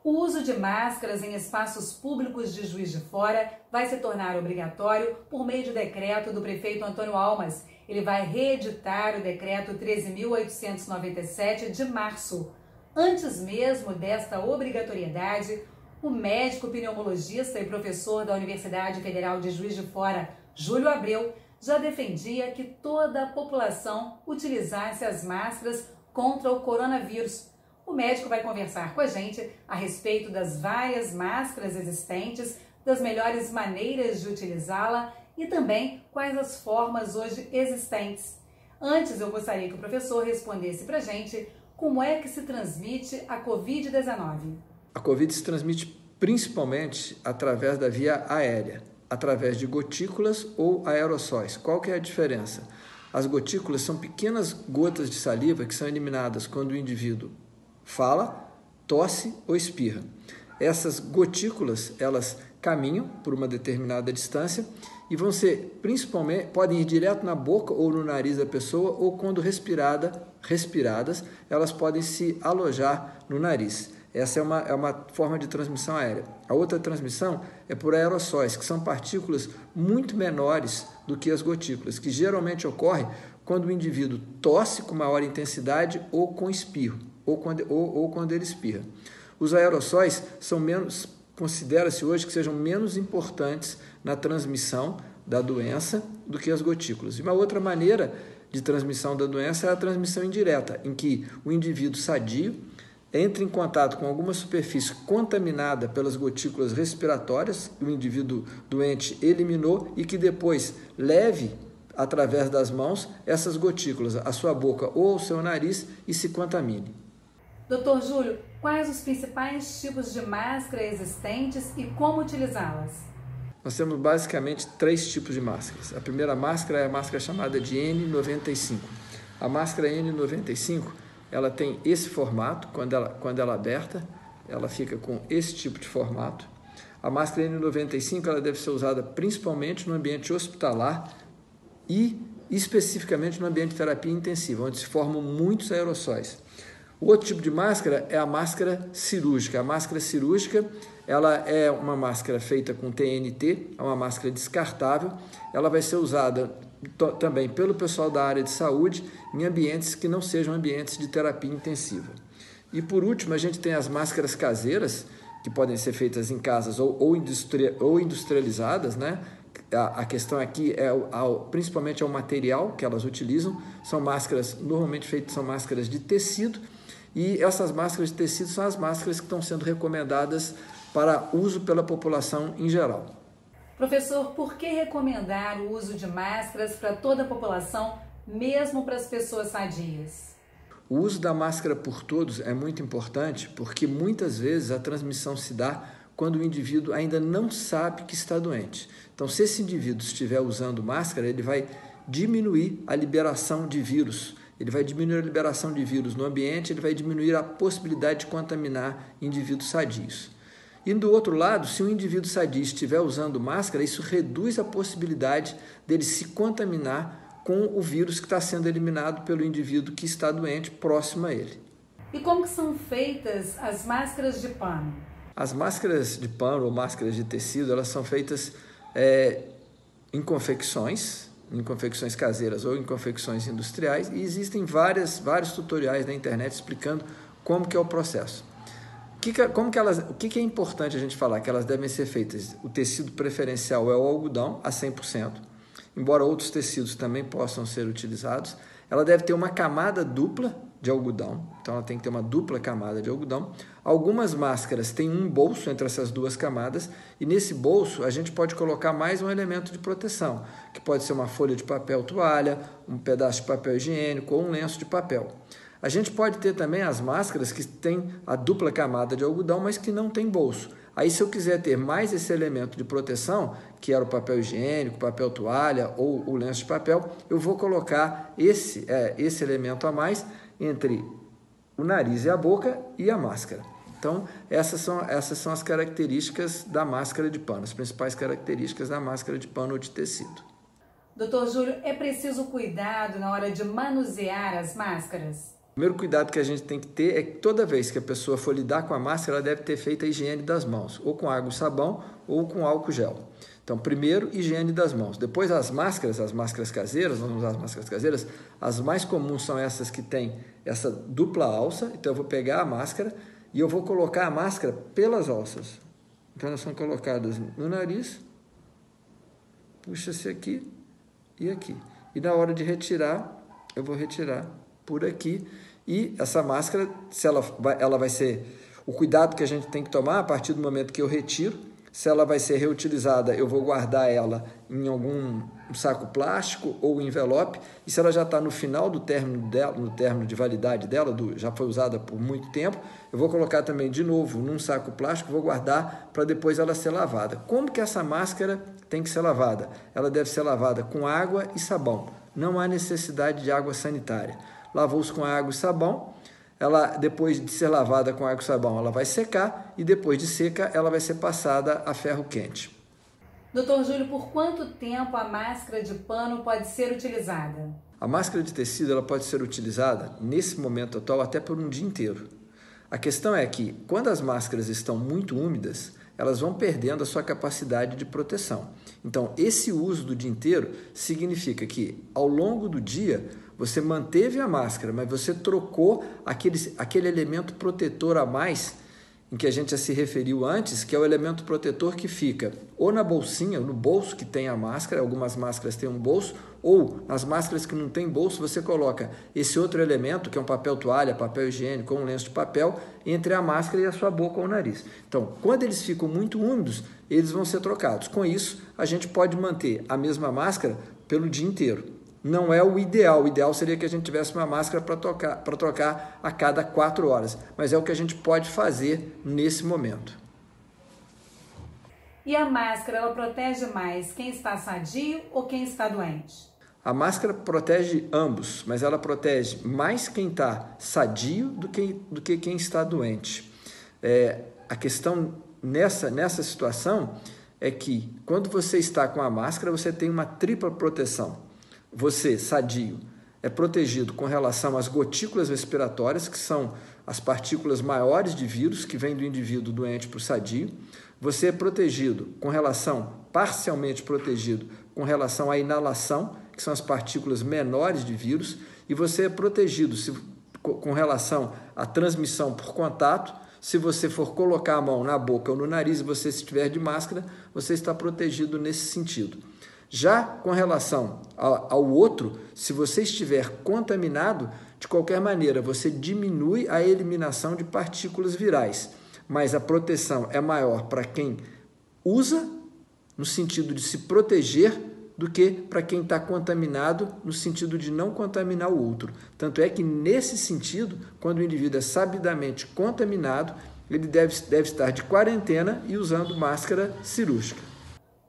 O uso de máscaras em espaços públicos de Juiz de Fora vai se tornar obrigatório por meio de decreto do prefeito Antônio Almas. Ele vai reeditar o decreto 13.897 de março. Antes mesmo desta obrigatoriedade, o médico pneumologista e professor da Universidade Federal de Juiz de Fora, Júlio Abreu, já defendia que toda a população utilizasse as máscaras contra o coronavírus. O médico vai conversar com a gente a respeito das várias máscaras existentes, das melhores maneiras de utilizá-la e também quais as formas hoje existentes. Antes, eu gostaria que o professor respondesse para a gente como é que se transmite a Covid-19. A Covid se transmite principalmente através da via aérea, através de gotículas ou aerossóis. Qual que é a diferença? As gotículas são pequenas gotas de saliva que são eliminadas quando o indivíduo fala, tosse ou espirra. Essas gotículas, elas caminham por uma determinada distância e vão ser, principalmente, podem ir direto na boca ou no nariz da pessoa ou quando respiradas, elas podem se alojar no nariz. Essa é uma forma de transmissão aérea. A outra transmissão é por aerossóis, que são partículas muito menores do que as gotículas, que geralmente ocorre quando o indivíduo tosse com maior intensidade ou com espirro. Ou quando ele espirra. Os aerossóis são menos, considera-se hoje que sejam menos importantes na transmissão da doença do que as gotículas. E uma outra maneira de transmissão da doença é a transmissão indireta, em que o indivíduo sadio entra em contato com alguma superfície contaminada pelas gotículas respiratórias, que o indivíduo doente eliminou e que depois leve através das mãos essas gotículas à sua boca ou ao seu nariz e se contamine. Dr. Júlio, quais os principais tipos de máscara existentes e como utilizá-las? Nós temos basicamente 3 tipos de máscaras. A primeira máscara é a máscara chamada de N95. A máscara N95, ela tem esse formato, quando ela é aberta, ela fica com esse tipo de formato. A máscara N95 ela deve ser usada principalmente no ambiente hospitalar e especificamente no ambiente de terapia intensiva, onde se formam muitos aerossóis. O outro tipo de máscara é a máscara cirúrgica. A máscara cirúrgica, ela é uma máscara feita com TNT, é uma máscara descartável. Ela vai ser usada também pelo pessoal da área de saúde em ambientes que não sejam ambientes de terapia intensiva. E por último, a gente tem as máscaras caseiras, que podem ser feitas em casas ou industrializadas, né? A questão aqui é principalmente é o material que elas utilizam. São máscaras, normalmente feitas, são máscaras de tecido. E essas máscaras de tecido são as máscaras que estão sendo recomendadas para uso pela população em geral. Professor, por que recomendar o uso de máscaras para toda a população, mesmo para as pessoas sadias? O uso da máscara por todos é muito importante porque muitas vezes a transmissão se dá quando o indivíduo ainda não sabe que está doente. Então, se esse indivíduo estiver usando máscara, ele vai diminuir a liberação de vírus. Ele vai diminuir a liberação de vírus no ambiente, ele vai diminuir a possibilidade de contaminar indivíduos sadios. E do outro lado, se um indivíduo sadio estiver usando máscara, isso reduz a possibilidade dele se contaminar com o vírus que está sendo eliminado pelo indivíduo que está doente próximo a ele. E como que são feitas as máscaras de pano? As máscaras de pano ou máscaras de tecido, elas são feitas em confecções caseiras ou em confecções industriais, e existem vários tutoriais na internet explicando como que é o processo. O que é importante a gente falar? Que elas devem ser feitas, o tecido preferencial é o algodão a 100%, embora outros tecidos também possam ser utilizados. Ela deve ter uma camada dupla de algodão, então ela tem que ter uma dupla camada de algodão. Algumas máscaras têm um bolso entre essas duas camadas e nesse bolso a gente pode colocar mais um elemento de proteção, que pode ser uma folha de papel toalha, um pedaço de papel higiênico ou um lenço de papel. A gente pode ter também as máscaras que têm a dupla camada de algodão, mas que não tem bolso. Aí, se eu quiser ter mais esse elemento de proteção, que era o papel higiênico, papel toalha ou o lenço de papel, eu vou colocar esse elemento a mais entre o nariz e a boca e a máscara. Então, essas são as características da máscara de pano, as principais características da máscara de pano ou de tecido. Doutor Júlio, é preciso cuidado na hora de manusear as máscaras? O primeiro cuidado que a gente tem que ter é que toda vez que a pessoa for lidar com a máscara, ela deve ter feito a higiene das mãos, ou com água e sabão, ou com álcool gel. Então, primeiro, higiene das mãos. Depois, as máscaras caseiras, vamos usar as máscaras caseiras, as mais comuns são essas que têm essa dupla alça. Então, eu vou pegar a máscara e eu vou colocar a máscara pelas alças. Então, elas são colocadas no nariz, puxa-se aqui e aqui. E na hora de retirar, eu vou retirar por aqui. E essa máscara, ela vai ser... O cuidado que a gente tem que tomar a partir do momento que eu retiro, se ela vai ser reutilizada, eu vou guardar ela em algum saco plástico ou envelope, e se ela já está no final do término dela, no término de validade dela, já foi usada por muito tempo, eu vou colocar também de novo num saco plástico, vou guardar para depois ela ser lavada. Como que essa máscara tem que ser lavada? Ela deve ser lavada com água e sabão, não há necessidade de água sanitária. Lavou-se com água e sabão, ela, depois de ser lavada com água e sabão, ela vai secar e depois de seca, ela vai ser passada a ferro quente. Doutor Júlio, por quanto tempo a máscara de pano pode ser utilizada? A máscara de tecido ela pode ser utilizada, nesse momento atual, até por um dia inteiro. A questão é que, quando as máscaras estão muito úmidas, elas vão perdendo a sua capacidade de proteção. Então, esse uso do dia inteiro significa que, ao longo do dia, você manteve a máscara, mas você trocou aquele elemento protetor a mais, em que a gente já se referiu antes, que é o elemento protetor que fica ou na bolsinha, no bolso que tem a máscara, algumas máscaras têm um bolso, ou nas máscaras que não tem bolso, você coloca esse outro elemento, que é um papel toalha, papel higiênico ou um lenço de papel, entre a máscara e a sua boca ou o nariz. Então, quando eles ficam muito úmidos, eles vão ser trocados. Com isso, a gente pode manter a mesma máscara pelo dia inteiro. Não é o ideal. O ideal seria que a gente tivesse uma máscara para trocar a cada 4 horas. Mas é o que a gente pode fazer nesse momento. E a máscara, ela protege mais quem está sadio ou quem está doente? A máscara protege ambos, mas ela protege mais quem está sadio do que quem está doente. A questão nessa situação é que quando você está com a máscara, você tem uma tripla proteção. Você, sadio, é protegido com relação às gotículas respiratórias, que são as partículas maiores de vírus que vêm do indivíduo doente para o sadio. Você é protegido parcialmente protegido com relação à inalação, que são as partículas menores de vírus, e você é protegido com relação à transmissão por contato. Se você for colocar a mão na boca ou no nariz e você estiver de máscara, você está protegido nesse sentido. Já com relação ao outro, se você estiver contaminado, de qualquer maneira, você diminui a eliminação de partículas virais, mas a proteção é maior para quem usa, no sentido de se proteger, do que para quem está contaminado, no sentido de não contaminar o outro. Tanto é que, nesse sentido, quando o indivíduo é sabidamente contaminado, ele deve estar de quarentena e usando máscara cirúrgica.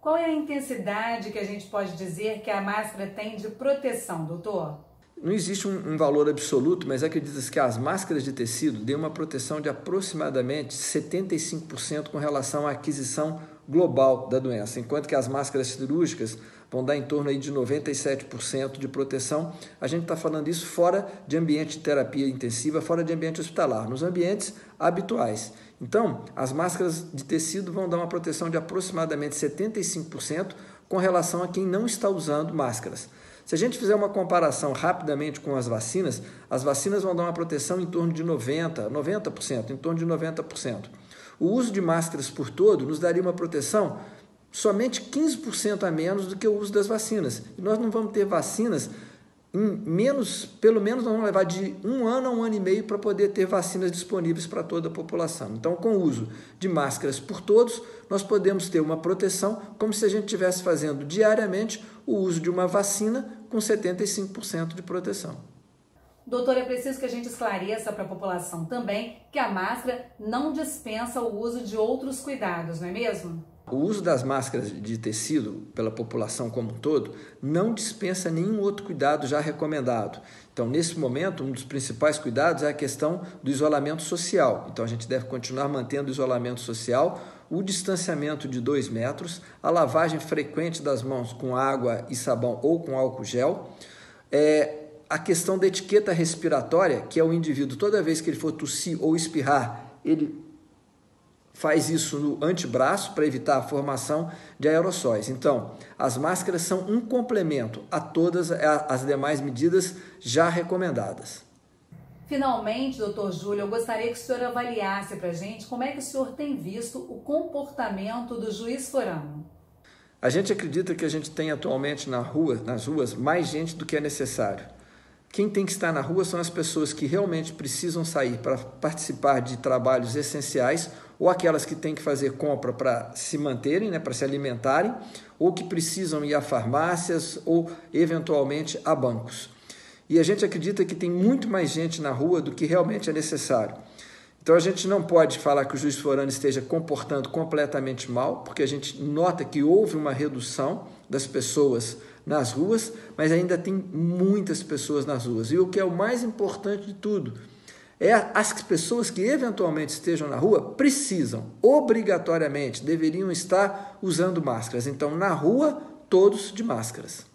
Qual é a intensidade que a gente pode dizer que a máscara tem de proteção, doutor? Não existe um valor absoluto, mas acredita-se que as máscaras de tecido dêem uma proteção de aproximadamente 75% com relação à aquisição global da doença, enquanto que as máscaras cirúrgicas vão dar em torno aí de 97% de proteção. A gente está falando isso fora de ambiente de terapia intensiva, fora de ambiente hospitalar, nos ambientes habituais. Então, as máscaras de tecido vão dar uma proteção de aproximadamente 75% com relação a quem não está usando máscaras. Se a gente fizer uma comparação rapidamente com as vacinas vão dar uma proteção em torno de 90%, em torno de 90%. O uso de máscaras por todo nos daria uma proteção somente 15% a menos do que o uso das vacinas. E nós não vamos ter vacinas pelo menos nós vamos levar de 1 ano a 1 ano e meio para poder ter vacinas disponíveis para toda a população. Então, com o uso de máscaras por todos, nós podemos ter uma proteção como se a gente estivesse fazendo diariamente o uso de uma vacina com 75% de proteção. Doutor, é preciso que a gente esclareça para a população também que a máscara não dispensa o uso de outros cuidados, não é mesmo? O uso das máscaras de tecido pela população como um todo não dispensa nenhum outro cuidado já recomendado. Então, nesse momento, um dos principais cuidados é a questão do isolamento social. Então, a gente deve continuar mantendo o isolamento social, o distanciamento de 2 metros, a lavagem frequente das mãos com água e sabão ou com álcool gel, a questão da etiqueta respiratória, que é o indivíduo, toda vez que ele for tossir ou espirrar, ele faz isso no antebraço para evitar a formação de aerossóis. Então, as máscaras são um complemento a todas as demais medidas já recomendadas. Finalmente, doutor Júlio, eu gostaria que o senhor avaliasse para a gente como é que o senhor tem visto o comportamento do juiz forano. A gente acredita que a gente tem atualmente nas ruas, mais gente do que é necessário. Quem tem que estar na rua são as pessoas que realmente precisam sair para participar de trabalhos essenciais, ou aquelas que têm que fazer compra para se manterem, para se alimentarem, ou que precisam ir a farmácias ou, eventualmente, a bancos. E a gente acredita que tem muito mais gente na rua do que realmente é necessário. Então, a gente não pode falar que o juiz forano esteja comportando completamente mal, porque a gente nota que houve uma redução das pessoas nas ruas, mas ainda tem muitas pessoas nas ruas. E o que é o mais importante de tudo, as pessoas que eventualmente estejam na rua precisam, obrigatoriamente, deveriam estar usando máscaras. Então, na rua, todos de máscaras.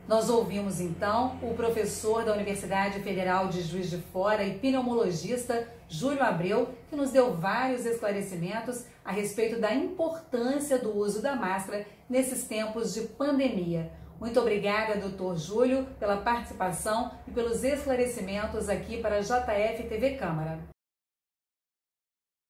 Nós ouvimos, então, o professor da Universidade Federal de Juiz de Fora e pneumologista Júlio Abreu, que nos deu vários esclarecimentos a respeito da importância do uso da máscara nesses tempos de pandemia. Muito obrigada, doutor Júlio, pela participação e pelos esclarecimentos aqui para a JF TV Câmara.